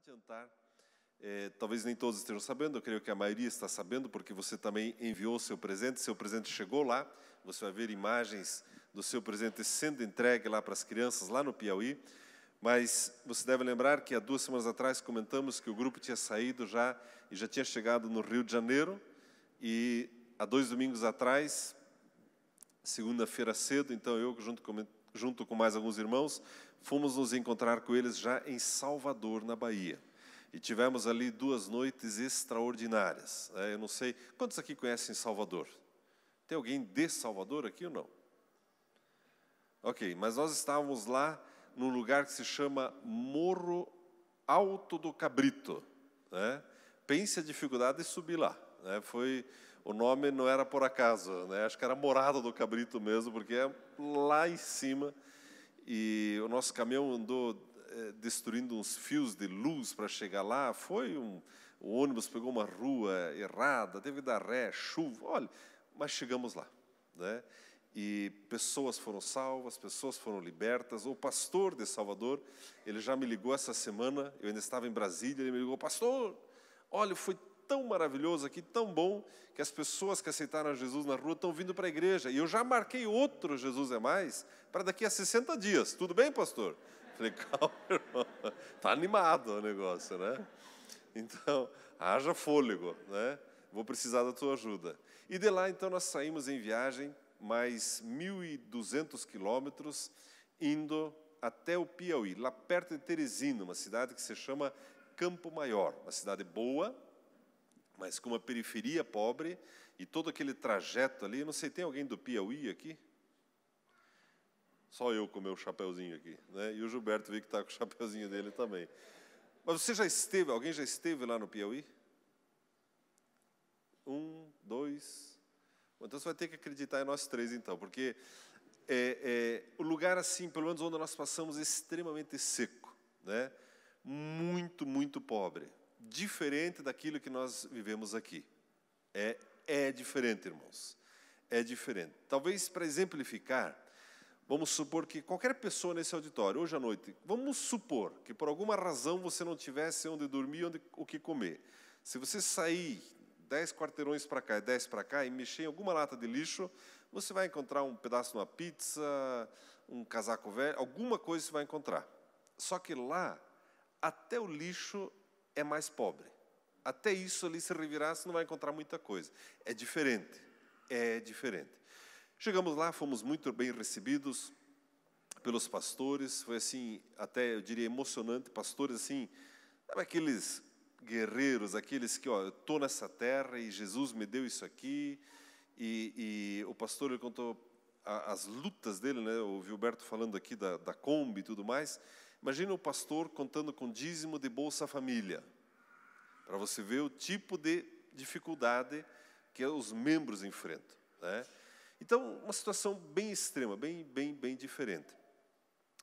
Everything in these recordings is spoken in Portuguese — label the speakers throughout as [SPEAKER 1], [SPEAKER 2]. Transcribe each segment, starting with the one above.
[SPEAKER 1] adiantar, talvez nem todos estejam sabendo, eu creio que a maioria está sabendo, porque você também enviou seu presente chegou lá, você vai ver imagens do seu presente sendo entregue lá para as crianças, lá no Piauí, mas você deve lembrar que há 2 semanas atrás comentamos que o grupo tinha saído já, e já tinha chegado no Rio de Janeiro, e há 2 domingos atrás, segunda-feira cedo, então eu, junto com mais alguns irmãos, fomos nos encontrar com eles já em Salvador, na Bahia. E tivemos ali 2 noites extraordinárias. Eu não sei, quantos aqui conhecem Salvador? Tem alguém de Salvador aqui ou não? Ok, mas nós estávamos lá num lugar que se chama Morro Alto do Cabrito. Pense a dificuldade de subir lá. O nome não era por acaso, acho que era Morada do Cabrito mesmo, porque é lá em cima. E o nosso caminhão andou destruindo uns fios de luz para chegar lá. O ônibus pegou uma rua errada, teve que dar ré, chuva, olha, mas chegamos lá. E pessoas foram salvas, pessoas foram libertas. O pastor de Salvador, ele já me ligou essa semana, eu ainda estava em Brasília, ele me ligou: pastor, olha, foi tão maravilhoso aqui, tão bom, que as pessoas que aceitaram Jesus na rua estão vindo para a igreja. E eu já marquei outro Jesus é Mais para daqui a 60 dias. Tudo bem, pastor? Falei, calma, irmão. Está animado o negócio, Então, haja fôlego, Vou precisar da tua ajuda. E de lá, então, nós saímos em viagem, mais 1.200 quilômetros, indo até o Piauí, lá perto de Teresina, uma cidade que se chama Campo Maior, uma cidade boa, mas com uma periferia pobre, e todo aquele trajeto ali, não sei, tem alguém do Piauí aqui? Só eu com o meu chapeuzinho aqui, E o Gilberto vi que está com o chapeuzinho dele também. Mas você já esteve, alguém já esteve lá no Piauí? 1, 2... Então você vai ter que acreditar em nós 3, então, porque o lugar assim, pelo menos onde nós passamos, é extremamente seco, Muito, muito pobre. Diferente daquilo que nós vivemos aqui. É diferente, irmãos. É diferente. Talvez, para exemplificar, vamos supor que qualquer pessoa nesse auditório, hoje à noite, vamos supor que por alguma razão você não tivesse onde dormir, o que comer. Se você sair 10 quarteirões para cá e 10 para cá e mexer em alguma lata de lixo, você vai encontrar um pedaço de uma pizza, um casaco velho, alguma coisa você vai encontrar. Só que lá, até o lixo é mais pobre. Até isso ali, se revirar, você não vai encontrar muita coisa. É diferente. É diferente. Chegamos lá, fomos muito bem recebidos pelos pastores. Foi assim, até eu diria emocionante. Pastores assim, sabe aqueles guerreiros, aqueles que, eu estou nessa terra e Jesus me deu isso aqui. E o pastor, ele contou as lutas dele, O Gilberto falando aqui da Kombi e tudo mais. Imagina o pastor contando com dízimo de Bolsa Família, para você ver o tipo de dificuldade que os membros enfrentam. Então, uma situação bem extrema, bem diferente.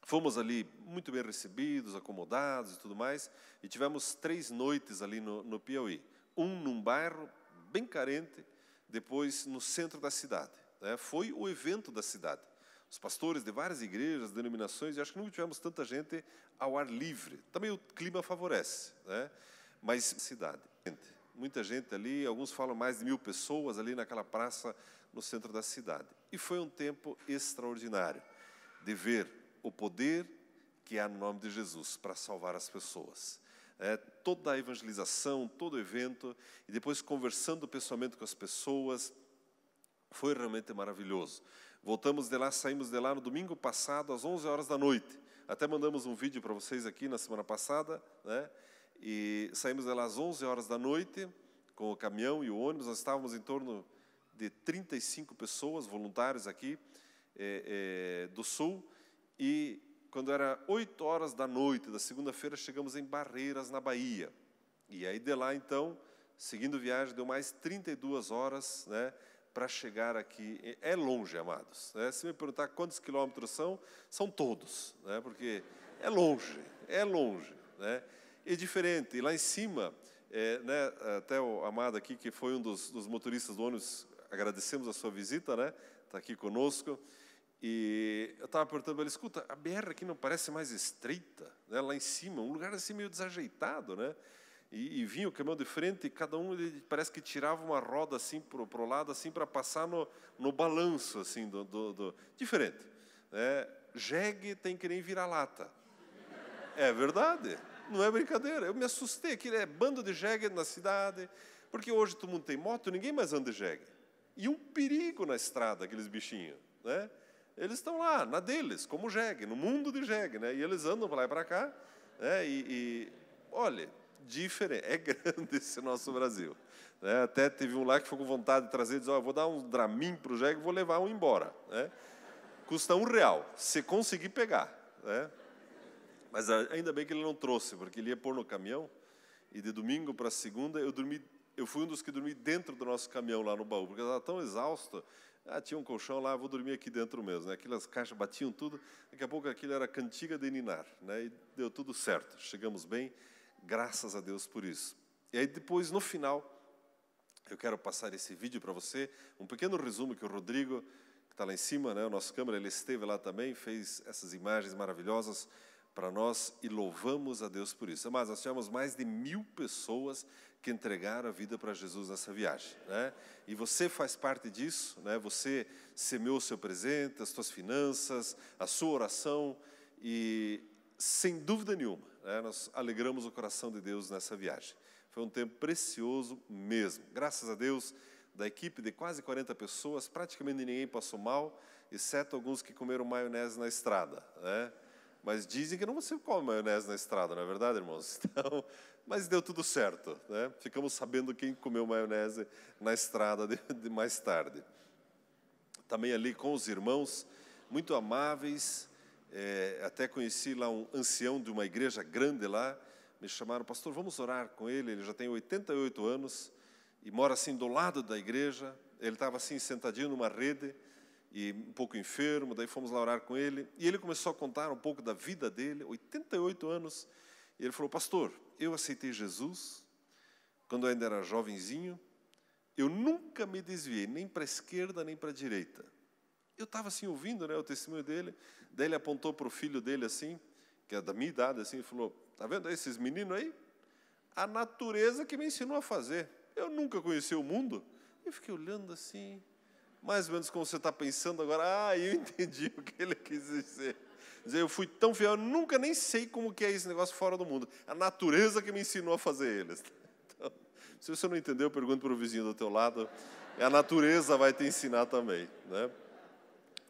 [SPEAKER 1] Fomos ali muito bem recebidos, acomodados e tudo mais, e tivemos 3 noites ali no Piauí. Num bairro bem carente, depois no centro da cidade. Foi o evento da cidade. Os pastores de várias igrejas, denominações, e acho que nunca tivemos tanta gente ao ar livre. Também o clima favorece, mas cidade. Muita gente ali, alguns falam mais de 1.000 pessoas ali naquela praça no centro da cidade. E foi um tempo extraordinário de ver o poder que há no nome de Jesus para salvar as pessoas. Toda a evangelização, todo o evento, e depois conversando pessoalmente com as pessoas, foi realmente maravilhoso. Voltamos de lá, saímos de lá no domingo passado, às 11 horas da noite. Até mandamos um vídeo para vocês aqui na semana passada, E saímos de lá às 11 horas da noite, com o caminhão e o ônibus. Nós estávamos em torno de 35 pessoas, voluntários aqui do Sul. E quando era 8 horas da noite da segunda-feira, chegamos em Barreiras, na Bahia. E aí de lá, então, seguindo viagem, deu mais 32 horas, para chegar aqui. É longe, amados. Se me perguntar quantos quilômetros são todos, porque é longe. É diferente. E lá em cima, até o Amado aqui, que foi um dos motoristas do ônibus, agradecemos a sua visita, está aqui conosco. E eu estava perguntando para ele, escuta, a BR aqui não parece mais estreita, né? Lá em cima, um lugar assim meio desajeitado, né? E vinha o caminhão de frente e cada um ele parece que tirava uma roda assim para o lado, assim, para passar no balanço, assim, diferente. Né? Jegue tem que nem vira-lata. É verdade, não é brincadeira. Eu me assustei, aquilo é bando de jegue na cidade, porque hoje todo mundo tem moto, ninguém mais anda de jegue. E um perigo na estrada, aqueles bichinhos, né? Eles estão lá, na deles, como jegue, no mundo de jegue, né? E eles andam para lá e para cá, né? Olha, diferente, é grande esse nosso Brasil. Né? Até teve um lá que ficou com vontade de trazer, diz, vou dar um Dramin para o jegue e vou levar um embora. Né? Custa R$1, se conseguir pegar. Né? Mas ainda bem que ele não trouxe, porque ele ia pôr no caminhão, e de domingo para segunda eu fui um dos que dormi dentro do nosso caminhão lá no baú, porque eu estava tão exausto. Tinha um colchão lá, vou dormir aqui dentro mesmo. Né? Aquelas caixas batiam tudo, daqui a pouco aquilo era cantiga de ninar. Né? E deu tudo certo, chegamos bem, graças a Deus por isso. E aí depois, no final, eu quero passar esse vídeo para você, um pequeno resumo que o Rodrigo, que está lá em cima, né, o nosso câmera, ele esteve lá também, fez essas imagens maravilhosas para nós e louvamos a Deus por isso. Mas nós tivemos mais de 1000 pessoas que entregaram a vida para Jesus nessa viagem. Né? E você faz parte disso, né? Você semeou o seu presente, as suas finanças, a sua oração e, sem dúvida nenhuma, né, nós alegramos o coração de Deus nessa viagem. Foi um tempo precioso mesmo. Graças a Deus, da equipe de quase 40 pessoas, praticamente ninguém passou mal, exceto alguns que comeram maionese na estrada. Né? Mas dizem que não você come maionese na estrada, não é verdade, irmãos? Então, mas deu tudo certo. Né? Ficamos sabendo quem comeu maionese na estrada de mais tarde. Também ali com os irmãos, muito amáveis. Até conheci lá um ancião de uma igreja grande lá. Me chamaram, pastor, vamos orar com ele. Ele já tem 88 anos e mora assim do lado da igreja. Ele estava assim sentadinho numa rede e um pouco enfermo, daí fomos lá orar com ele, e ele começou a contar um pouco da vida dele, 88 anos, e ele falou, pastor, eu aceitei Jesus, quando eu ainda era jovenzinho, eu nunca me desviei, nem para a esquerda, nem para a direita. Eu estava assim ouvindo, né, o testemunho dele, daí ele apontou para o filho dele assim, que é da minha idade, assim, e falou, tá vendo esses meninos aí? A natureza que me ensinou a fazer, eu nunca conheci o mundo. Eu fiquei olhando assim, mais ou menos como você está pensando agora, eu entendi o que ele quis dizer. Eu fui tão fiel, eu nunca nem sei como que é esse negócio fora do mundo. A natureza que me ensinou a fazer eles. Então, se você não entendeu, pergunta para o vizinho do teu lado. A natureza vai te ensinar também. Né?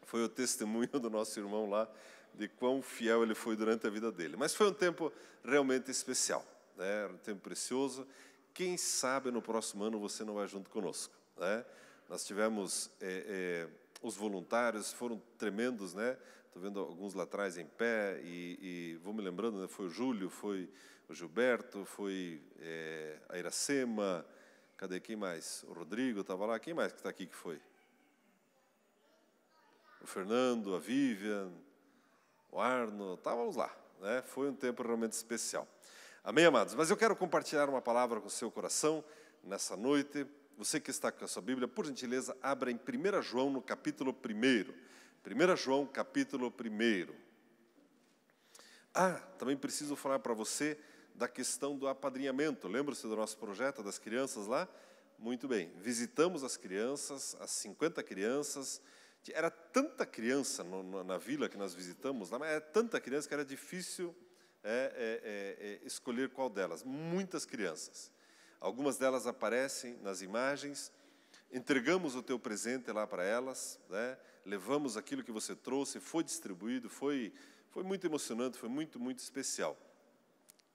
[SPEAKER 1] Foi o testemunho do nosso irmão lá, de quão fiel ele foi durante a vida dele. Mas foi um tempo realmente especial. Né? Um tempo precioso. Quem sabe no próximo ano você não vai junto conosco. Né? Nós tivemos os voluntários, foram tremendos, né? Estou vendo alguns lá atrás em pé e vou me lembrando, né? Foi o Júlio, foi o Gilberto, foi a Iracema, cadê quem mais? O Rodrigo estava lá, quem mais que está aqui que foi? O Fernando, a Vivian, o Arno, estávamos lá, né? Foi um tempo realmente especial. Amém, amados? Mas eu quero compartilhar uma palavra com o seu coração nessa noite. Você que está com a sua Bíblia, por gentileza, abra em 1 João, no capítulo 1. 1 João, capítulo 1. Também preciso falar para você da questão do apadrinhamento. Lembra-se do nosso projeto das crianças lá? Muito bem. Visitamos as crianças, as 50 crianças. Era tanta criança na vila que nós visitamos lá, mas era tanta criança que era difícil escolher qual delas. Muitas crianças. Algumas delas aparecem nas imagens. Entregamos o teu presente lá para elas, né? Levamos aquilo que você trouxe, foi distribuído, foi muito emocionante, foi muito, muito especial.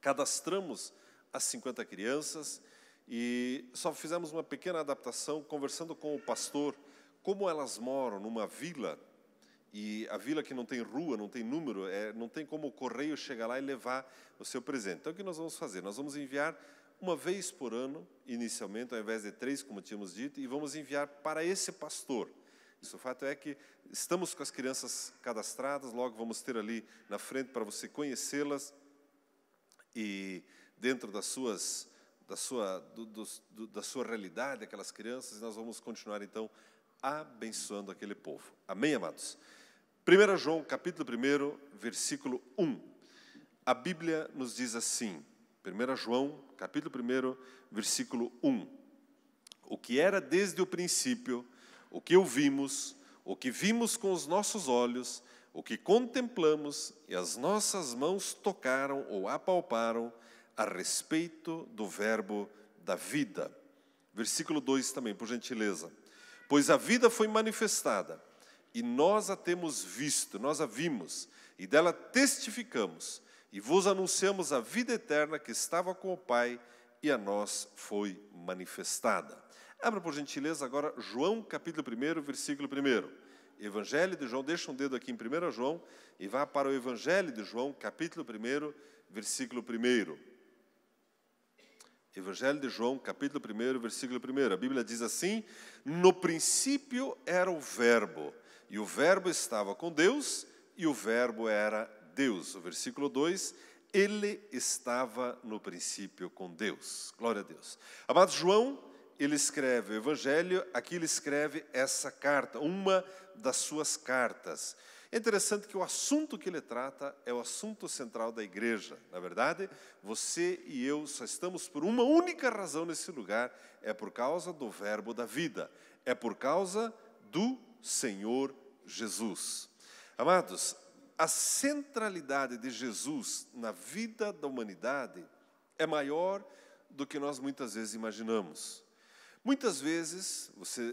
[SPEAKER 1] Cadastramos as 50 crianças e só fizemos uma pequena adaptação, conversando com o pastor, como elas moram numa vila, e a vila que não tem rua, não tem número, não tem como o correio chegar lá e levar o seu presente. Então, o que nós vamos fazer? Nós vamos enviar uma vez por ano, inicialmente, ao invés de 3, como tínhamos dito, e vamos enviar para esse pastor. Isso, o fato é que estamos com as crianças cadastradas, logo vamos ter ali na frente para você conhecê-las, e dentro da sua realidade, aquelas crianças, nós vamos continuar, então, abençoando aquele povo. Amém, amados? 1 João, capítulo 1, versículo 1. A Bíblia nos diz assim, 1 João, capítulo 1, versículo 1. O que era desde o princípio, o que ouvimos, o que vimos com os nossos olhos, o que contemplamos e as nossas mãos tocaram ou apalparam a respeito do verbo da vida. Versículo 2 também, por gentileza. Pois a vida foi manifestada, e nós a temos visto, nós a vimos, e dela testificamos, e vos anunciamos a vida eterna que estava com o Pai, e a nós foi manifestada. Abra, por gentileza, agora João, capítulo 1, versículo 1. Evangelho de João, deixa um dedo aqui em 1 João, e vá para o Evangelho de João, capítulo 1, versículo 1. Evangelho de João, capítulo 1, versículo 1. A Bíblia diz assim: no princípio era o Verbo, e o Verbo estava com Deus, e o Verbo era Deus. O versículo 2, ele estava no princípio com Deus. Glória a Deus. Amado João, ele escreve o Evangelho, aqui ele escreve essa carta, uma das suas cartas. É interessante que o assunto que ele trata é o assunto central da igreja. Na verdade, você e eu só estamos por uma única razão nesse lugar, é por causa do verbo da vida, é por causa do Senhor Jesus. Amados, a centralidade de Jesus na vida da humanidade é maior do que nós muitas vezes imaginamos. Muitas vezes,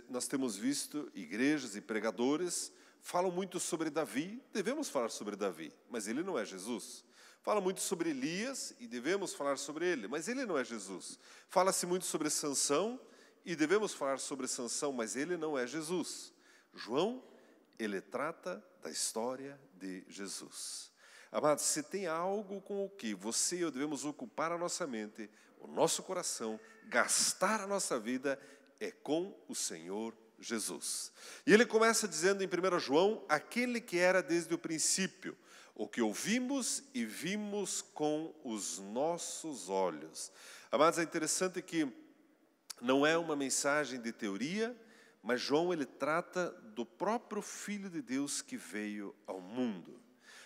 [SPEAKER 1] nós temos visto igrejas e pregadores falam muito sobre Davi, devemos falar sobre Davi, mas ele não é Jesus. Fala muito sobre Elias e devemos falar sobre ele, mas ele não é Jesus. Fala-se muito sobre Sansão e devemos falar sobre Sansão, mas ele não é Jesus. João, ele trata da história de Jesus. Amados, se tem algo com o que você e eu devemos ocupar a nossa mente, o nosso coração, gastar a nossa vida, é com o Senhor Jesus. E ele começa dizendo em 1 João, aquele que era desde o princípio, o que ouvimos e vimos com os nossos olhos. Amados, é interessante que não é uma mensagem de teoria, mas João ele trata do próprio Filho de Deus que veio ao mundo.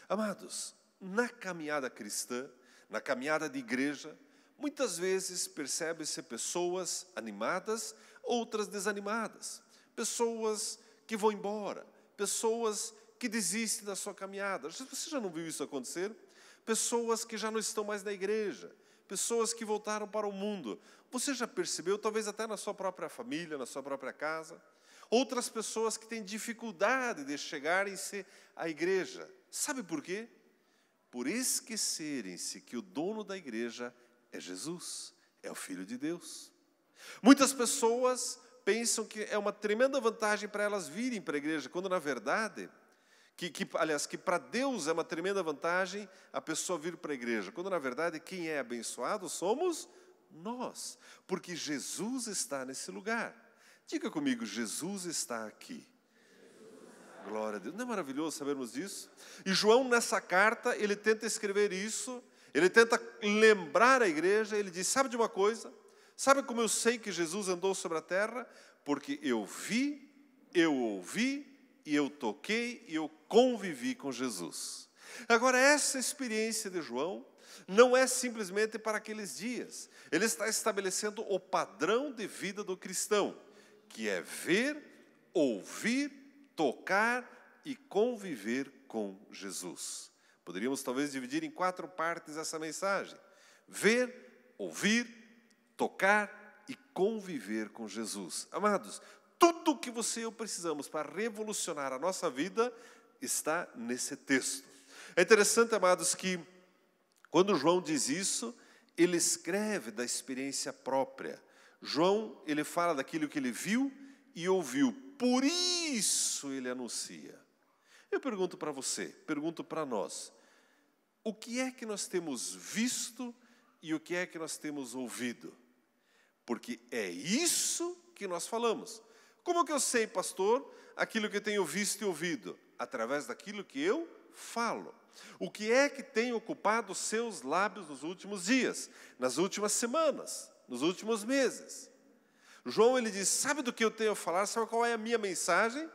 [SPEAKER 1] Amados, na caminhada cristã, na caminhada de igreja, muitas vezes percebe-se pessoas animadas, outras desanimadas. Pessoas que vão embora, pessoas que desistem da sua caminhada. Você já não viu isso acontecer? Pessoas que já não estão mais na igreja, pessoas que voltaram para o mundo. Você já percebeu, talvez até na sua própria família, na sua própria casa? Outras pessoas que têm dificuldade de chegarem-se à igreja. Sabe por quê? Por esquecerem-se que o dono da igreja é Jesus, é o Filho de Deus. Muitas pessoas pensam que é uma tremenda vantagem para elas virem para a igreja, quando na verdade, que para Deus é uma tremenda vantagem a pessoa vir para a igreja, quando na verdade quem é abençoado somos nós, porque Jesus está nesse lugar. Diga comigo, Jesus está aqui. Glória a Deus. Não é maravilhoso sabermos disso? E João, nessa carta, ele tenta escrever isso, ele tenta lembrar a igreja, ele diz, sabe de uma coisa? Sabe como eu sei que Jesus andou sobre a terra? Porque eu vi, eu ouvi, e eu toquei, e eu convivi com Jesus. Agora, essa experiência de João não é simplesmente para aqueles dias. Ele está estabelecendo o padrão de vida do cristão, que é ver, ouvir, tocar e conviver com Jesus. Poderíamos talvez dividir em 4 partes essa mensagem. Ver, ouvir, tocar e conviver com Jesus. Amados, tudo o que você e eu precisamos para revolucionar a nossa vida está nesse texto. É interessante, amados, que quando João diz isso, ele escreve da experiência própria. João, ele fala daquilo que ele viu e ouviu. Por isso ele anuncia. Eu pergunto para você, pergunto para nós, o que é que nós temos visto e o que é que nós temos ouvido? Porque é isso que nós falamos. Como que eu sei, pastor, aquilo que eu tenho visto e ouvido? Através daquilo que eu falo. O que é que tem ocupado os seus lábios nos últimos dias, nas últimas semanas, nos últimos meses? João, ele diz, sabe do que eu tenho a falar? Sabe qual é a minha mensagem?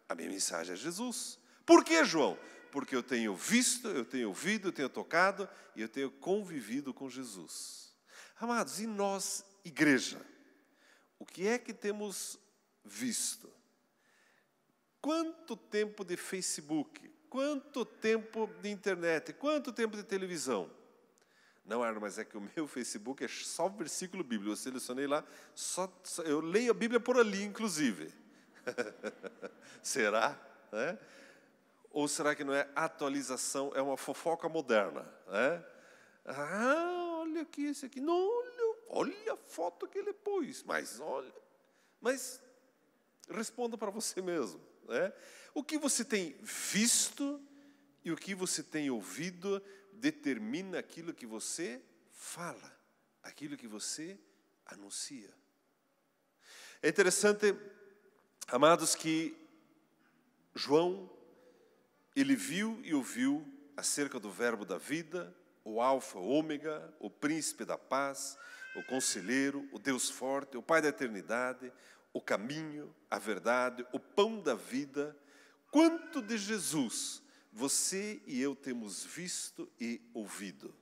[SPEAKER 1] A minha mensagem é Jesus. Por que, João? Porque eu tenho visto, eu tenho ouvido, eu tenho tocado e eu tenho convivido com Jesus. Amados, e nós, igreja, o que é que temos visto? Quanto tempo de Facebook? Quanto tempo de internet? Quanto tempo de televisão? Não, Arno, mas é que o meu Facebook é só versículo bíblico. Eu selecionei lá, eu leio a Bíblia por ali, inclusive. Será? Né? Ou será que não é atualização, é uma fofoca moderna? Né? Ah, olha aqui, esse aqui. Não, olha a foto que ele pôs. Mas responda para você mesmo. Né? O que você tem visto e o que você tem ouvido determina aquilo que você fala, aquilo que você anuncia. É interessante, amados, que João, ele viu e ouviu acerca do verbo da vida, o alfa, o ômega, o príncipe da paz, o conselheiro, o Deus forte, o Pai da eternidade, o caminho, a verdade, o pão da vida. Quanto de Jesus você e eu temos visto e ouvido?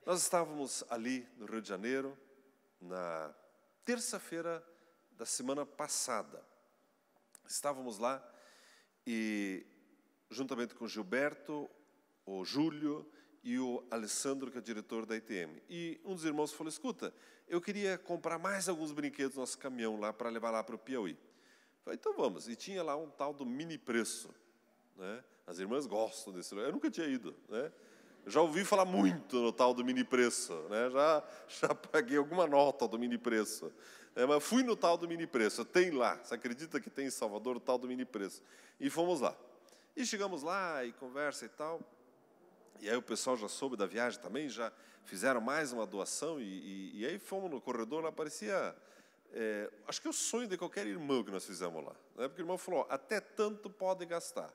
[SPEAKER 1] Nós estávamos ali no Rio de Janeiro, na terça-feira da semana passada. Estávamos lá e, juntamente com o Gilberto, o Júlio e o Alessandro, que é o diretor da ITM. E um dos irmãos falou, escuta, eu queria comprar mais alguns brinquedos no nosso caminhão lá para levar lá para o Piauí. Falei, então vamos. E tinha lá um tal do mini preço. Né? As irmãs gostam desse lugar. Eu nunca tinha ido. Né? Eu já ouvi falar muito no tal do mini preço. Né? Já paguei alguma nota do mini preço. Mas fui no tal do mini preço. Tem lá. Você acredita que tem em Salvador o tal do mini preço? E fomos lá. E chegamos lá e conversa e tal. E aí o pessoal já soube da viagem também, já fizeram mais uma doação. E aí fomos no corredor, lá parecia... acho que é o sonho de qualquer irmão que nós fizemos lá. Né? Porque o irmão falou, até tanto pode gastar.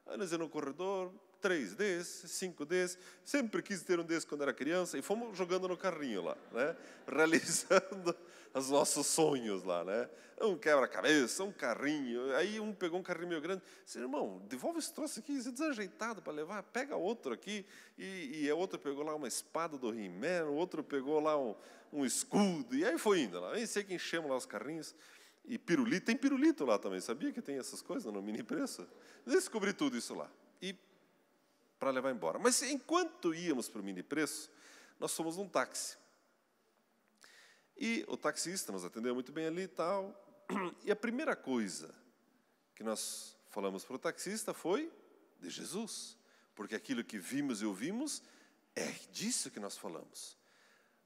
[SPEAKER 1] Aí nós íamos no corredor, 3 desses, 5 desses. Sempre quis ter um desses quando era criança. E fomos jogando no carrinho lá, né? Realizando os nossos sonhos lá. Né? Um quebra-cabeça, um carrinho. Aí um pegou um carrinho meio grande. Disse, irmão, devolve esse troço aqui, isso é desajeitado para levar. Pega outro aqui. E a outra pegou lá uma espada do He-Man, o outro pegou lá um escudo. E aí foi indo lá. Aí sei que enchemos lá os carrinhos. E pirulito, tem pirulito lá também. Sabia que tem essas coisas no mini preço? Descobri tudo isso lá. E para levar embora. Mas enquanto íamos para o mini preço, nós fomos num táxi. E o taxista nos atendeu muito bem ali e tal. E a primeira coisa que nós falamos para o taxista foi de Jesus. Porque aquilo que vimos e ouvimos é disso que nós falamos.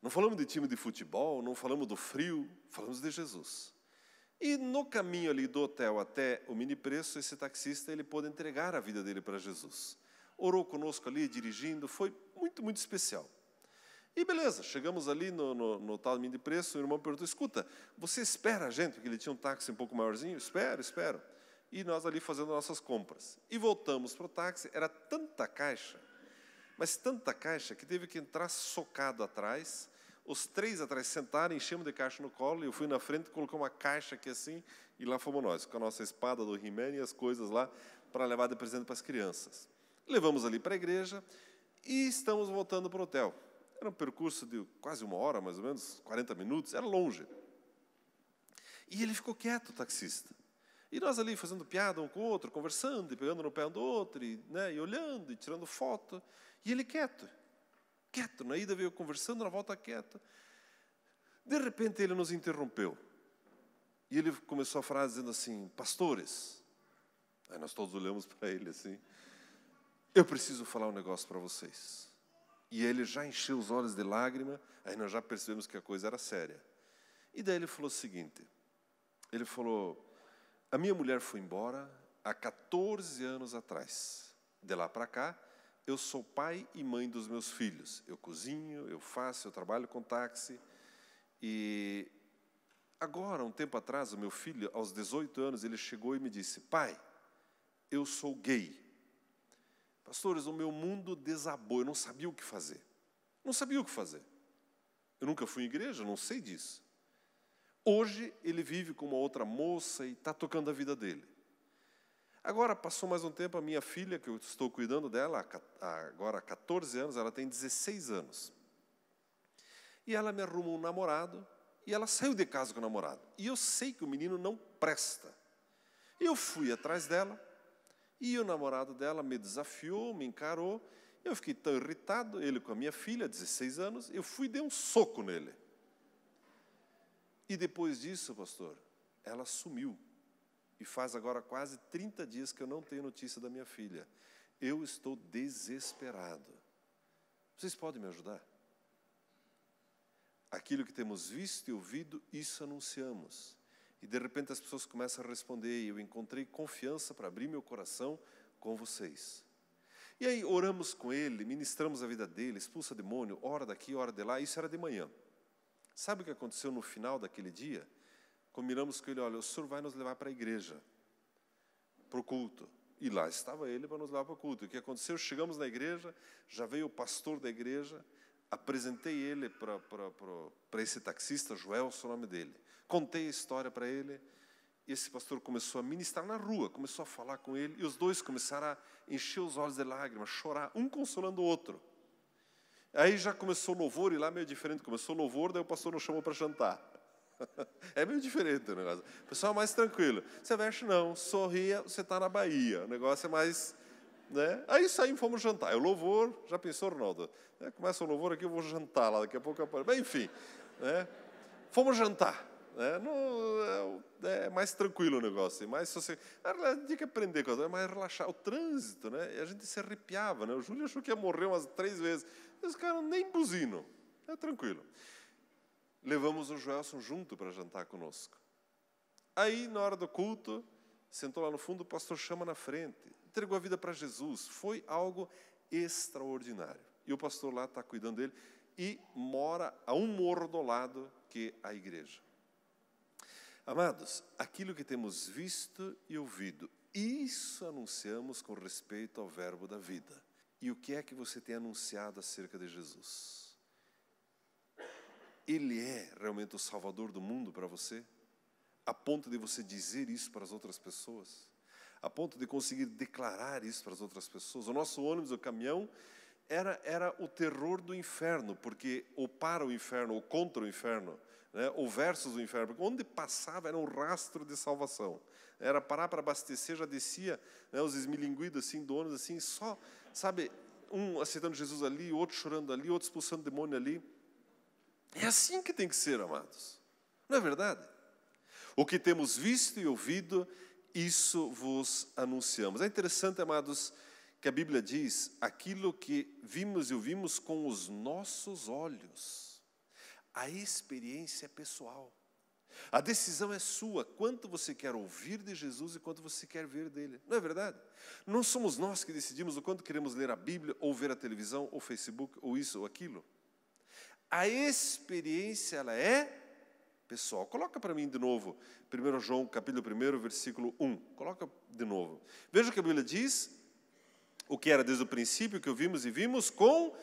[SPEAKER 1] Não falamos de time de futebol, não falamos do frio, falamos de Jesus. E no caminho ali do hotel até o mini preço, esse taxista ele pôde entregar a vida dele para Jesus. Orou conosco ali, dirigindo, foi muito, muito especial. E beleza, chegamos ali no tal mini preço, o irmão perguntou, escuta, você espera a gente? Porque ele tinha um táxi um pouco maiorzinho. Espero. E nós ali fazendo nossas compras. E voltamos para o táxi, era tanta caixa, mas tanta caixa que teve que entrar socado atrás. Os 3 atrás sentaram, enchemos de caixa no colo, e eu fui na frente, coloquei uma caixa aqui assim, e lá fomos nós, com a nossa espada do He-Man e as coisas lá, para levar de presente para as crianças. Levamos ali para a igreja, e estamos voltando para o hotel. Era um percurso de quase 1 hora, mais ou menos, 40 minutos, era longe. E ele ficou quieto, o taxista. E nós ali fazendo piada um com o outro, conversando, e pegando no pé um do outro, e olhando, e tirando foto, e ele quieto. Quieto, na ida veio conversando, na volta quieto. De repente ele nos interrompeu. E ele começou a frase dizendo assim, pastores. Aí nós todos olhamos para ele assim. Eu preciso falar um negócio para vocês. E ele já encheu os olhos de lágrima, aí nós já percebemos que a coisa era séria. E daí ele falou o seguinte, ele falou, a minha mulher foi embora há 14 anos atrás. De lá para cá, eu sou pai e mãe dos meus filhos. Eu cozinho, eu faço, eu trabalho com táxi. E agora, um tempo atrás, o meu filho, aos 18 anos, ele chegou e me disse, pai, eu sou gay. Pastores, o meu mundo desabou, eu não sabia o que fazer. Não sabia o que fazer. Eu nunca fui em igreja, não sei disso. Hoje, ele vive com uma outra moça e está tocando a vida dele. Agora, passou mais um tempo, a minha filha, que eu estou cuidando dela, agora há 14 anos, ela tem 16 anos. E ela me arrumou um namorado, e ela saiu de casa com o namorado. E eu sei que o menino não presta. Eu fui atrás dela, e o namorado dela me desafiou, me encarou. Eu fiquei tão irritado, ele com a minha filha, 16 anos, eu fui e dei um soco nele. E depois disso, pastor, ela sumiu. E faz agora quase 30 dias que eu não tenho notícia da minha filha. Eu estou desesperado. Vocês podem me ajudar? Aquilo que temos visto e ouvido, isso anunciamos. E de repente as pessoas começam a responder, e eu encontrei confiança para abrir meu coração com vocês. E aí oramos com ele, ministramos a vida dele, expulsa demônio, ora daqui, ora de lá, isso era de manhã. Sabe o que aconteceu no final daquele dia? Combinamos com ele, olha, o senhor vai nos levar para a igreja, para o culto. E lá estava ele para nos levar para o culto. O que aconteceu? Chegamos na igreja, já veio o pastor da igreja, apresentei ele para esse taxista, Joelson, o nome dele. Contei a história para ele, e esse pastor começou a ministrar na rua, começou a falar com ele, e os dois começaram a encher os olhos de lágrimas, chorar, um consolando o outro. Aí já começou o louvor, e lá meio diferente, começou o louvor, daí o pastor nos chamou para jantar. É meio diferente o negócio. O pessoal é mais tranquilo. Você veste, não, sorria, você está na Bahia. O negócio é mais... Né? Aí saímos, fomos jantar. O louvor, já pensou, Ronaldo? Começa o louvor aqui, eu vou jantar lá, daqui a pouco... Bem, enfim, né? Fomos jantar. Né? É mais tranquilo o negócio. Mais você... Tinha que aprender, é mais relaxar. O trânsito, né? E a gente se arrepiava. Né? O Júlio achou que ia morrer umas 3 vezes. Os caras nem buzinam. É tranquilo. Levamos o Joelson junto para jantar conosco. Aí, na hora do culto, sentou lá no fundo, o pastor chama na frente, entregou a vida para Jesus. Foi algo extraordinário. E o pastor lá está cuidando dele e mora a um morro do lado que é a igreja. Amados, aquilo que temos visto e ouvido, isso anunciamos com respeito ao verbo da vida. E o que é que você tem anunciado acerca de Jesus? Ele é realmente o Salvador do mundo para você? A ponto de você dizer isso para as outras pessoas? A ponto de conseguir declarar isso para as outras pessoas? O nosso ônibus, o caminhão, era o terror do inferno, porque ou para o inferno, ou contra o inferno, né, ou versus o inferno, porque onde passava era um rastro de salvação. Era parar para abastecer, já descia, né, os esmilinguidos assim, do ônibus, assim, só, sabe, um aceitando Jesus ali, outro chorando ali, outro expulsando demônio ali. É assim que tem que ser, amados. Não é verdade? O que temos visto e ouvido, isso vos anunciamos. É interessante, amados, que a Bíblia diz aquilo que vimos e ouvimos com os nossos olhos. A experiência é pessoal. A decisão é sua, quanto você quer ouvir de Jesus e quanto você quer ver dele. Não é verdade? Não somos nós que decidimos o quanto queremos ler a Bíblia, ou ver a televisão, ou Facebook, ou isso ou aquilo. A experiência, ela é pessoal. Coloca para mim de novo, 1 João, capítulo 1, versículo 1. Coloca de novo. Veja o que a Bíblia diz, o que era desde o princípio, que ouvimos e vimos com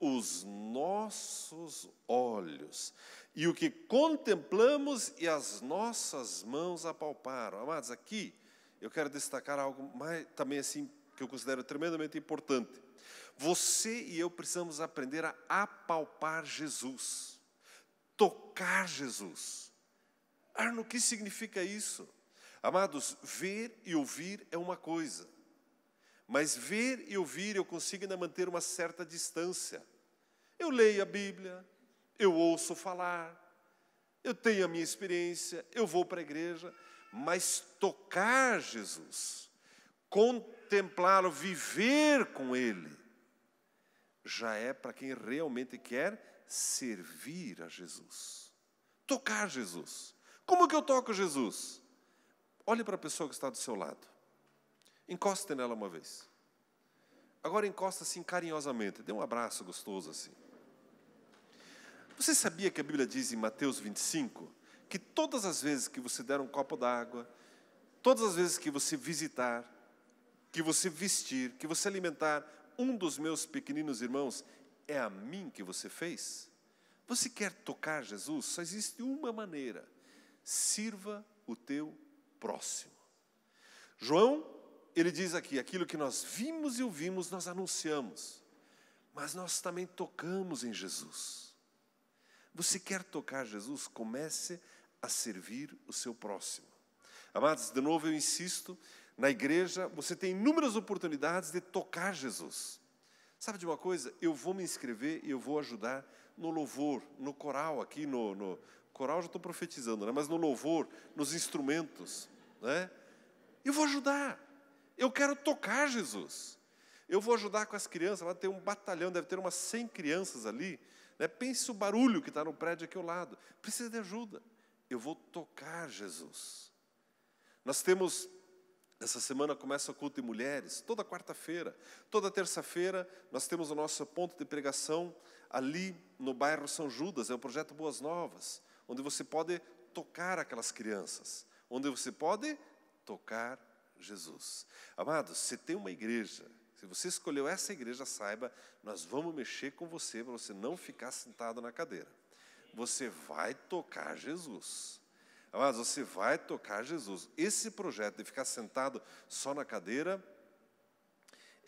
[SPEAKER 1] os nossos olhos. E o que contemplamos e as nossas mãos apalparam. Amados, aqui eu quero destacar algo mais, também assim, que eu considero tremendamente importante. Você e eu precisamos aprender a apalpar Jesus, tocar Jesus. Arno, o que significa isso? Amados, ver e ouvir é uma coisa, mas ver e ouvir eu consigo ainda manter uma certa distância. Eu leio a Bíblia, eu ouço falar, eu tenho a minha experiência, eu vou para a igreja, mas tocar Jesus, contemplá-lo, viver com Ele, já é para quem realmente quer servir a Jesus. Tocar Jesus. Como que eu toco Jesus? Olhe para a pessoa que está do seu lado. Encoste nela uma vez. Agora encosta assim carinhosamente. Dê um abraço gostoso assim. Você sabia que a Bíblia diz em Mateus 25 que todas as vezes que você der um copo d'água, todas as vezes que você visitar, que você vestir, que você alimentar um dos meus pequeninos irmãos, é a mim que você fez? Você quer tocar Jesus? Só existe uma maneira. Sirva o teu próximo. João, ele diz aqui, aquilo que nós vimos e ouvimos, nós anunciamos. Mas nós também tocamos em Jesus. Você quer tocar Jesus? Comece a servir o seu próximo. Amados, de novo eu insisto, na igreja você tem inúmeras oportunidades de tocar Jesus. Sabe de uma coisa? Eu vou me inscrever e eu vou ajudar no louvor, no coral aqui, no coral já estou profetizando, né? Mas no louvor, nos instrumentos, né? Eu vou ajudar. Eu quero tocar Jesus. Eu vou ajudar com as crianças, vai ter um batalhão, deve ter umas 100 crianças ali. Né? Pense o barulho que está no prédio aqui ao lado. Precisa de ajuda. Eu vou tocar Jesus. Nós temos, essa semana começa o culto de mulheres, toda quarta-feira. Toda terça-feira nós temos o nosso ponto de pregação ali no bairro São Judas, é o projeto Boas Novas, onde você pode tocar aquelas crianças, onde você pode tocar Jesus. Amados, se tem uma igreja, se você escolheu essa igreja, saiba, nós vamos mexer com você para você não ficar sentado na cadeira. Você vai tocar Jesus. Amados, você vai tocar Jesus. Esse projeto de ficar sentado só na cadeira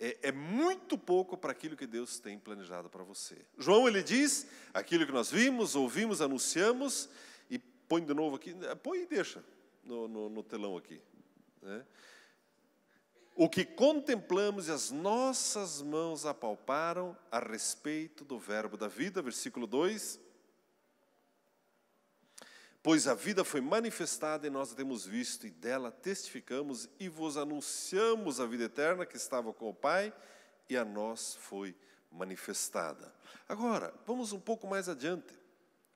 [SPEAKER 1] é muito pouco para aquilo que Deus tem planejado para você. João, ele diz, aquilo que nós vimos, ouvimos, anunciamos, e põe de novo aqui, põe e deixa no telão aqui. Né? O que contemplamos e as nossas mãos apalparam a respeito do verbo da vida, versículo 2. Pois a vida foi manifestada e nós a temos visto, e dela testificamos e vos anunciamos a vida eterna que estava com o Pai e a nós foi manifestada. Agora, vamos um pouco mais adiante.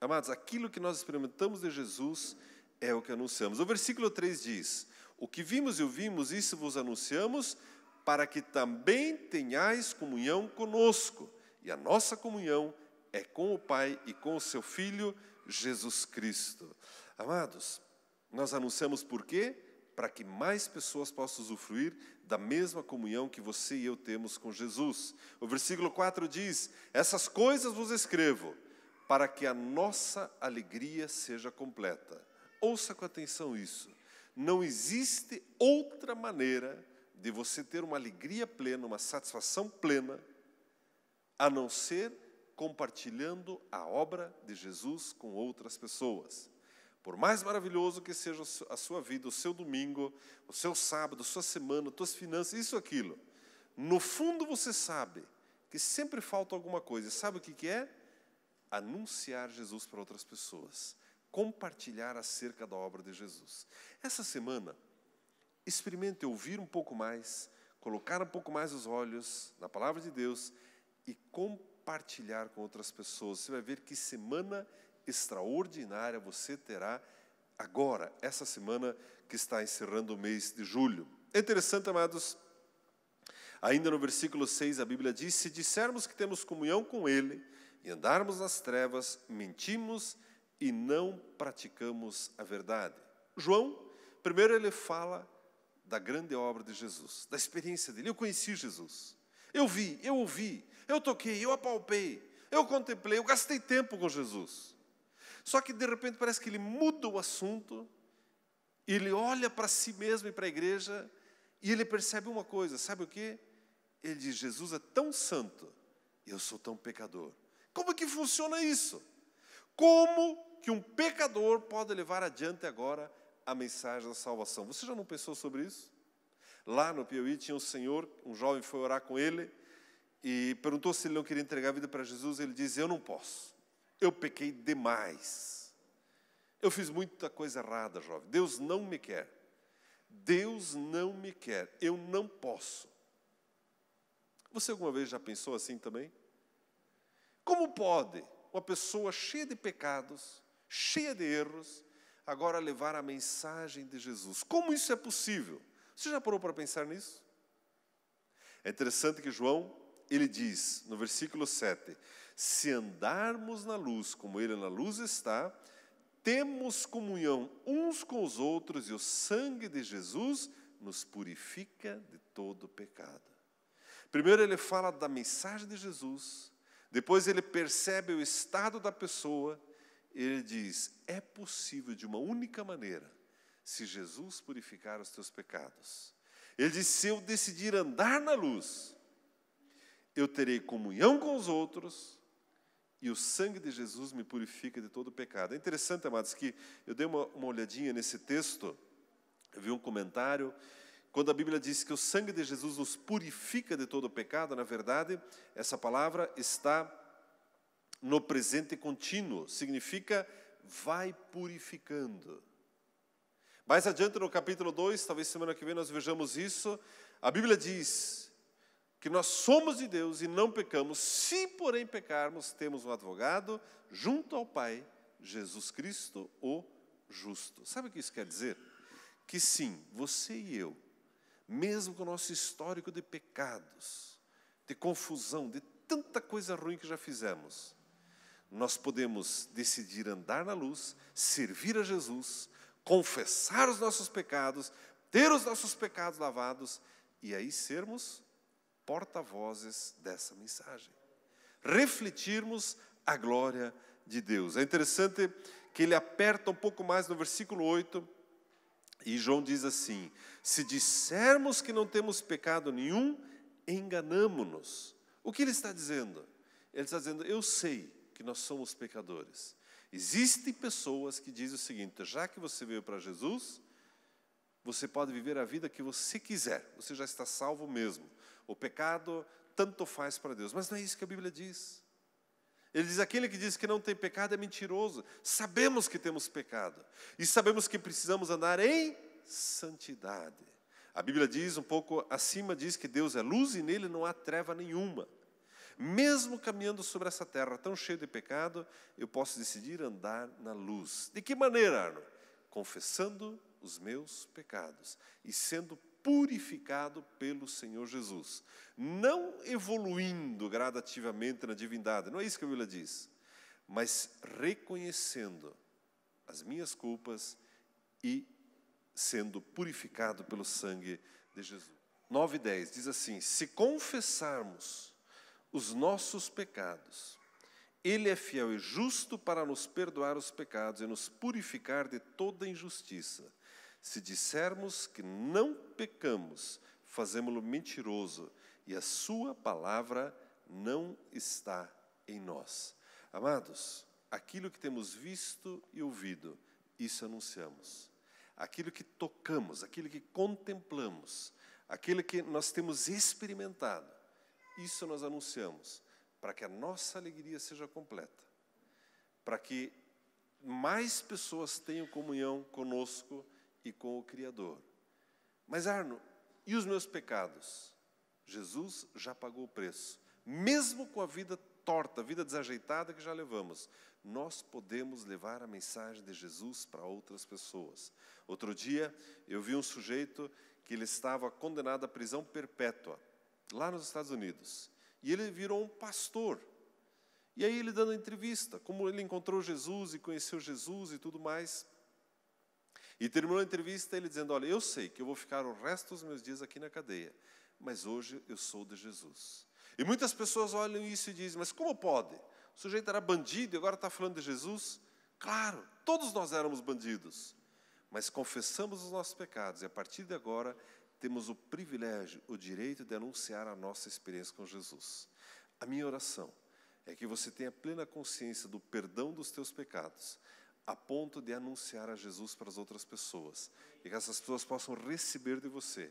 [SPEAKER 1] Amados, aquilo que nós experimentamos de Jesus é o que anunciamos. O versículo 3 diz, o que vimos e ouvimos, isso vos anunciamos, para que também tenhais comunhão conosco. E a nossa comunhão é com o Pai e com o seu Filho, Jesus Cristo. Amados, nós anunciamos por quê? Para que mais pessoas possam usufruir da mesma comunhão que você e eu temos com Jesus. O versículo 4 diz, essas coisas vos escrevo, para que a nossa alegria seja completa. Ouça com atenção isso. Não existe outra maneira de você ter uma alegria plena, uma satisfação plena, a não ser compartilhando a obra de Jesus com outras pessoas. Por mais maravilhoso que seja a sua vida, o seu domingo, o seu sábado, a sua semana, as suas finanças, isso, aquilo. No fundo você sabe que sempre falta alguma coisa. E sabe o que é? Anunciar Jesus para outras pessoas. Compartilhar acerca da obra de Jesus. Essa semana, experimente ouvir um pouco mais, colocar um pouco mais os olhos na palavra de Deus e compartilhar com outras pessoas. Você vai ver que semana extraordinária você terá agora, essa semana que está encerrando o mês de julho. É interessante, amados, ainda no versículo 6 a Bíblia diz, se dissermos que temos comunhão com Ele e andarmos nas trevas, mentimos e não praticamos a verdade. João, primeiro ele fala da grande obra de Jesus, da experiência dele. Eu conheci Jesus, eu vi, eu ouvi, eu toquei, eu apalpei, eu contemplei, eu gastei tempo com Jesus. Só que de repente parece que ele muda o assunto, ele olha para si mesmo e para a igreja e ele percebe uma coisa, sabe o quê? Ele diz, Jesus é tão santo e eu sou tão pecador. Como que funciona isso? Como que um pecador pode levar adiante agora a mensagem da salvação? Você já não pensou sobre isso? Lá no Piauí tinha um senhor, um jovem foi orar com ele e perguntou se ele não queria entregar a vida para Jesus. Ele diz, eu não posso, eu pequei demais, eu fiz muita coisa errada, jovem, Deus não me quer, Deus não me quer, eu não posso. Você alguma vez já pensou assim também? Como pode uma pessoa cheia de pecados, cheia de erros, agora levar a mensagem de Jesus? Como isso é possível? Você já parou para pensar nisso? É interessante que João, ele diz, no versículo 7, se andarmos na luz, como Ele na luz está, temos comunhão uns com os outros e o sangue de Jesus nos purifica de todo pecado. Primeiro ele fala da mensagem de Jesus, depois ele percebe o estado da pessoa, e ele diz, é possível de uma única maneira, se Jesus purificar os teus pecados. Ele diz, se eu decidir andar na luz, eu terei comunhão com os outros e o sangue de Jesus me purifica de todo pecado. É interessante, amados, que eu dei uma olhadinha nesse texto, eu vi um comentário, quando a Bíblia diz que o sangue de Jesus nos purifica de todo pecado, na verdade, essa palavra está no presente contínuo, significa vai purificando. Mais adiante no capítulo 2, talvez semana que vem nós vejamos isso, a Bíblia diz que nós somos de Deus e não pecamos, se porém pecarmos, temos um advogado junto ao Pai, Jesus Cristo, o justo. Sabe o que isso quer dizer? Que sim, você e eu, mesmo com o nosso histórico de pecados, de confusão, de tanta coisa ruim que já fizemos, nós podemos decidir andar na luz, servir a Jesus, confessar os nossos pecados, ter os nossos pecados lavados e aí sermos porta-vozes dessa mensagem. Refletirmos a glória de Deus. É interessante que ele aperta um pouco mais no versículo 8, e João diz assim, se dissermos que não temos pecado nenhum, enganamo-nos. O que ele está dizendo? Ele está dizendo, eu sei que nós somos pecadores. Existem pessoas que dizem o seguinte, já que você veio para Jesus, você pode viver a vida que você quiser, você já está salvo mesmo. O pecado tanto faz para Deus, mas não é isso que a Bíblia diz. Ele diz, aquele que diz que não tem pecado é mentiroso. Sabemos que temos pecado e sabemos que precisamos andar em santidade. A Bíblia diz, um pouco acima, diz que Deus é luz e nele não há treva nenhuma. Mesmo caminhando sobre essa terra tão cheia de pecado, eu posso decidir andar na luz. De que maneira, Arno? Confessando os meus pecados e sendo purificado pelo Senhor Jesus. Não evoluindo gradativamente na divindade, não é isso que a Bíblia diz, mas reconhecendo as minhas culpas e sendo purificado pelo sangue de Jesus. 9:10 diz assim, se confessarmos os nossos pecados, Ele é fiel e justo para nos perdoar os pecados e nos purificar de toda injustiça. Se dissermos que não pecamos, fazemo-lo mentiroso e a sua palavra não está em nós. Amados, aquilo que temos visto e ouvido, isso anunciamos. Aquilo que tocamos, aquilo que contemplamos, aquilo que nós temos experimentado, isso nós anunciamos, para que a nossa alegria seja completa, para que mais pessoas tenham comunhão conosco e com o Criador. Mas Arno, e os meus pecados? Jesus já pagou o preço. Mesmo com a vida torta, a vida desajeitada que já levamos, nós podemos levar a mensagem de Jesus para outras pessoas. Outro dia, eu vi um sujeito que ele estava condenado à prisão perpétua, lá nos Estados Unidos. E ele virou um pastor. E aí ele dando entrevista, como ele encontrou Jesus e conheceu Jesus e tudo mais. E terminou a entrevista ele dizendo, olha, eu sei que eu vou ficar o resto dos meus dias aqui na cadeia, mas hoje eu sou de Jesus. E muitas pessoas olham isso e dizem, mas como pode? O sujeito era bandido e agora está falando de Jesus? Claro, todos nós éramos bandidos, mas confessamos os nossos pecados e a partir de agora temos o privilégio, o direito de anunciar a nossa experiência com Jesus. A minha oração é que você tenha plena consciência do perdão dos teus pecados, a ponto de anunciar a Jesus para as outras pessoas. E que essas pessoas possam receber de você.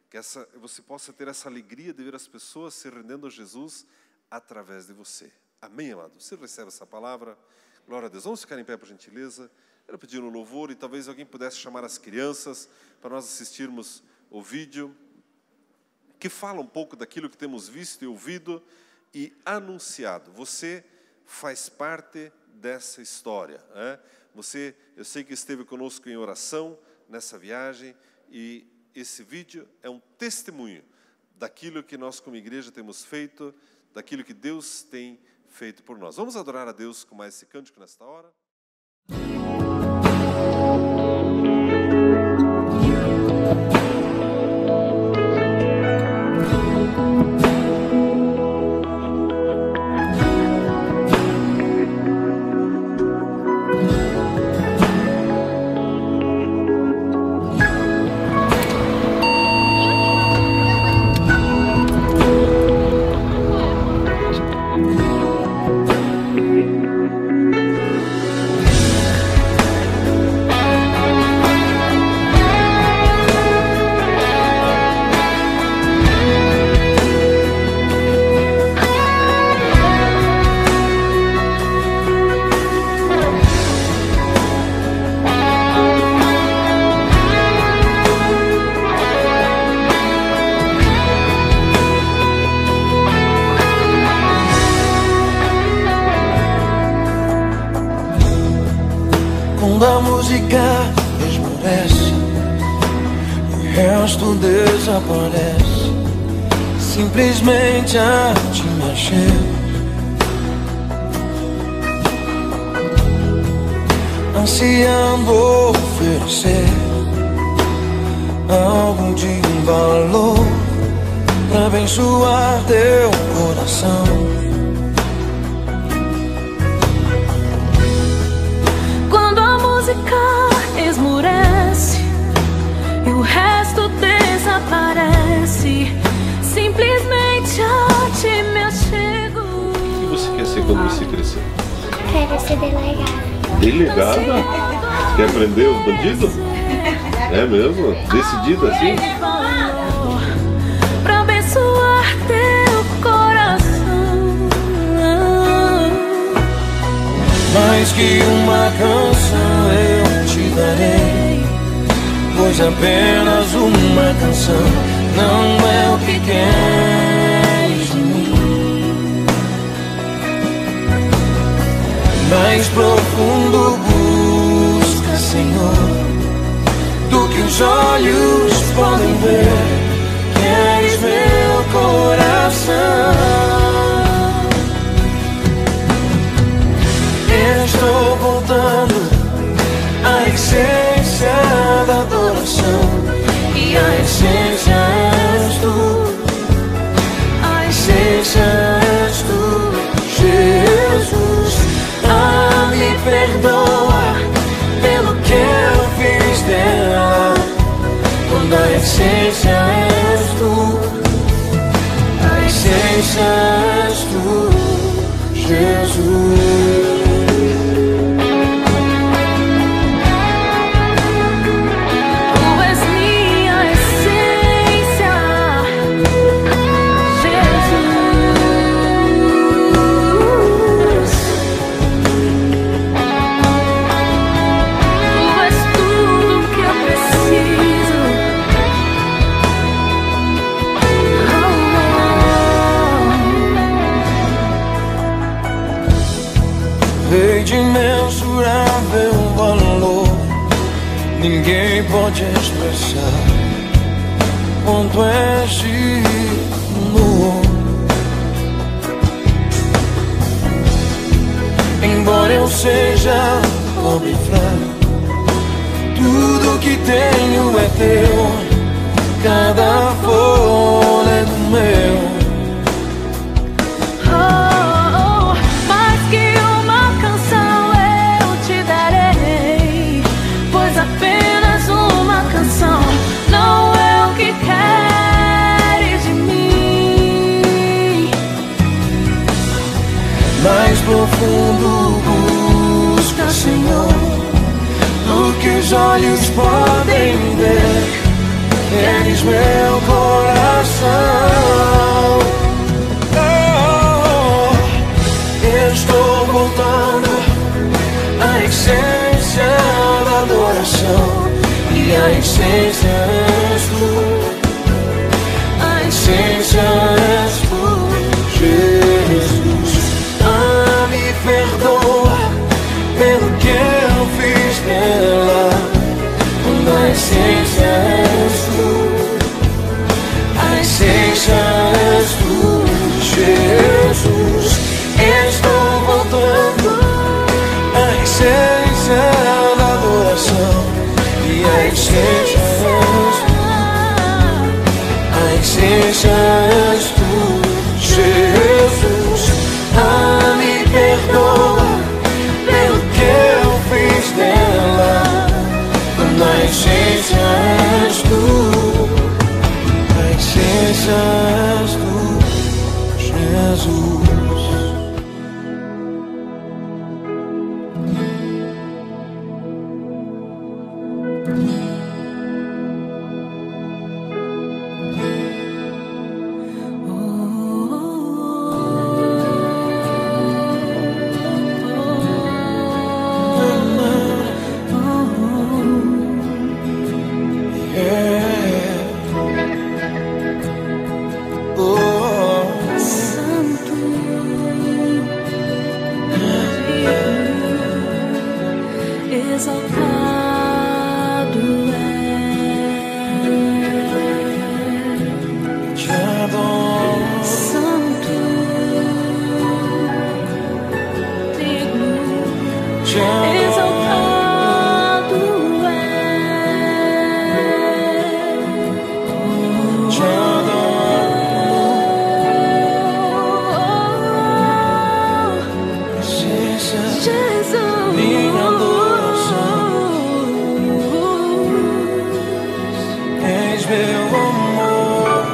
[SPEAKER 1] Que você possa ter essa alegria de ver as pessoas se rendendo a Jesus através de você. Amém, amado? Você recebe essa palavra? Glória a Deus. Vamos ficar em pé, por gentileza. Eu pedi no louvor e talvez alguém pudesse chamar as crianças para nós assistirmos o vídeo que fala um pouco daquilo que temos visto e ouvido e anunciado. Você faz parte dessa história, né? Você, eu sei que esteve conosco em oração nessa viagem e esse vídeo é um testemunho daquilo que nós como igreja temos feito, daquilo que Deus tem feito por nós. Vamos adorar a Deus com mais esse cântico nesta hora?
[SPEAKER 2] Quando a música esmorece, o resto desaparece. Simplesmente a te mexer, ansiando oferecer algo de valor pra abençoar teu coração.
[SPEAKER 3] Quando a música esmorece e o resto desaparece, simplesmente a ti me achego.
[SPEAKER 1] O que você quer ser quando você crescer?
[SPEAKER 4] Quero ser delegada.
[SPEAKER 1] Delegada? Você quer prender os bandidos? É mesmo? Decidida assim?
[SPEAKER 3] Pra abençoar teu coração.
[SPEAKER 2] Mais que uma canção eu te darei, pois apenas uma canção não é o que queres de mim. Mais profundo busca, Senhor, do que os olhos podem ver. Queres meu coração. Estou voltando à essência da adoração, e a essência és tu, a essência és tu, Jesus. Ah, me perdoa pelo que eu fiz dela, quando a essência és tu, a essência és tu, Jesus. De imensurável valor, ninguém pode expressar quanto és de amor. Embora eu seja pobre e fraco, tudo que tenho é teu, cada fôlego meu. Mais profundo busca, Senhor, do que os olhos podem ver. Queres meu coração. Oh, estou voltando à essência da adoração, e a essência és tu, a essência és tu, Jesus. Perdoa pelo que eu fiz nela, quando a essência és tu, a essência és tu, Jesus. Estou voltando à essência da adoração, e a essência és tu.
[SPEAKER 3] exaltado é.
[SPEAKER 2] Te adoro,
[SPEAKER 3] Santo, digno,
[SPEAKER 2] te adoro,
[SPEAKER 3] exaltado é.
[SPEAKER 2] te adoro. Presença,
[SPEAKER 3] Jesus,
[SPEAKER 2] minha adoração. És meu amor,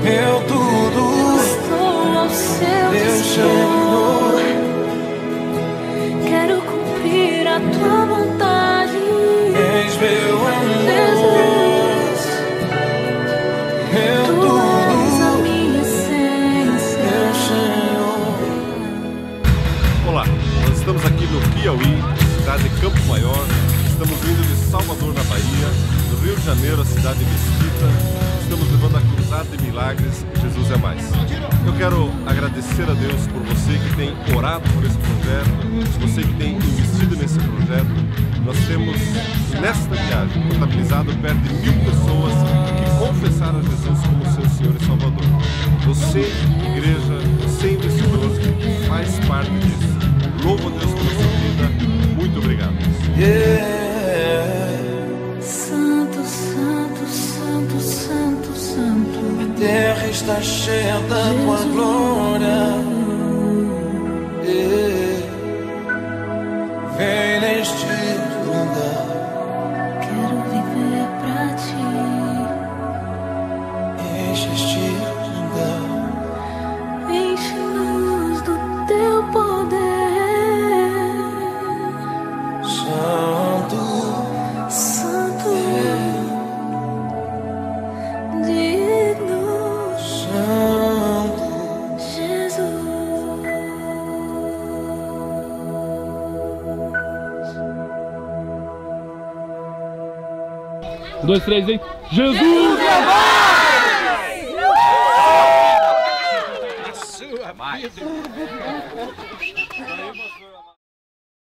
[SPEAKER 2] meu tudo,
[SPEAKER 3] estou ao seu
[SPEAKER 2] meu
[SPEAKER 3] dispor.
[SPEAKER 2] Senhor.
[SPEAKER 3] Quero cumprir a tua vontade,
[SPEAKER 2] És meu amor,
[SPEAKER 3] Jesus.
[SPEAKER 2] meu
[SPEAKER 3] Tu és a
[SPEAKER 2] tudo,
[SPEAKER 3] minha essência.
[SPEAKER 2] meu Senhor.
[SPEAKER 1] Olá, nós estamos aqui no Piauí, cidade de Campo Maior. Estamos vindo de Salvador, na Bahia, do Rio de Janeiro, a cidade de Mesquita. Estamos levando a cruzada de milagres Jesus é Mais. Eu quero agradecer a Deus por você que tem orado por esse projeto, você que tem investido nesse projeto. Nós temos, nesta viagem, contabilizado perto de 1000 pessoas que confessaram a Jesus como seu Senhor e Salvador. Você, igreja, você, investidor, faz parte disso. Louvo a Deus pela sua vida. Muito obrigado.
[SPEAKER 3] Santo, santo, santo, santo, santo.
[SPEAKER 2] A terra está cheia da tua glória. Vem neste lugar,
[SPEAKER 3] Quero viver pra ti.
[SPEAKER 2] enche este lugar.
[SPEAKER 3] Enche-nos do teu poder.
[SPEAKER 2] Santo,
[SPEAKER 3] Santo, digno,
[SPEAKER 2] Santo.
[SPEAKER 3] Jesus.
[SPEAKER 5] 1, 2, 3, hein? Jesus é mais!